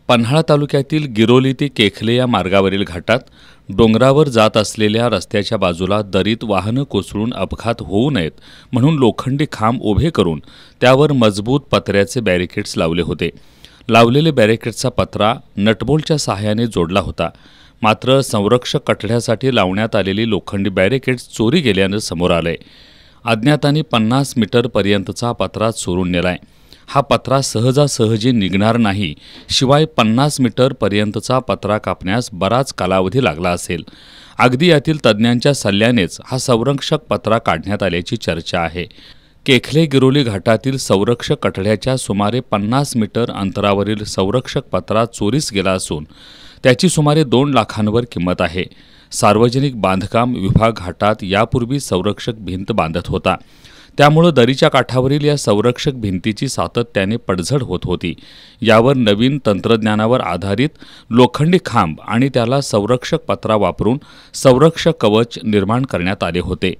पन्हाळा तालुक्यातील गिरोली ते केखले या मार्गावरील घाटात डोंगरावर जात असलेल्या रस्त्याच्या बाजूला दरीत वाहनं कोसळून अपघात होऊ नयेत म्हणून लोखंडी खांब उभे करून त्यावर मजबूत पत्र्याचे बॅरिकेड्स लावले होते. लावलेले बॅरिकेड्सचा पत्रा नटबोल्टच्या सहाय्याने जोडला होता. मात्र संरक्षक कठड्यासाठी लावण्यात आलेली लोखंडी बॅरिकेड्स चोरी गेल्यानं समोर आलंय. अज्ञातांनी 50 मीटरपर्यंतचा पत्रा चोरून नेलाय. हा पत्रा सहजासहजी निघणार नाही, शिवाय 50 मीटरपर्यंतचा पत्रा कापण्यास बराच कालावधी लागला असेल. अगदी यातील तज्ज्ञांच्या सल्ल्यानेच हा संरक्षक पत्रा काढण्यात आल्याची चर्चा आहे. केखले गिरोली घाटातील संरक्षक कठड्याच्या सुमारे 50 मीटर अंतरावरील संरक्षक पत्रा चोरीस गेला असून त्याची सुमारे 2 लाखांवर किंमत आहे. सार्वजनिक बांधकाम विभाग घाटात यापूर्वी संरक्षक भिंत बांधत होता. त्यामुळे दरीच्या काठावरील या संरक्षक भिंतीची सातत्याने पडझड होत होती. यावर नवीन तंत्रज्ञानावर आधारित लोखंडी खांब आणि त्याला संरक्षक पत्रा वापरून संरक्षक कवच निर्माण करण्यात आले होते.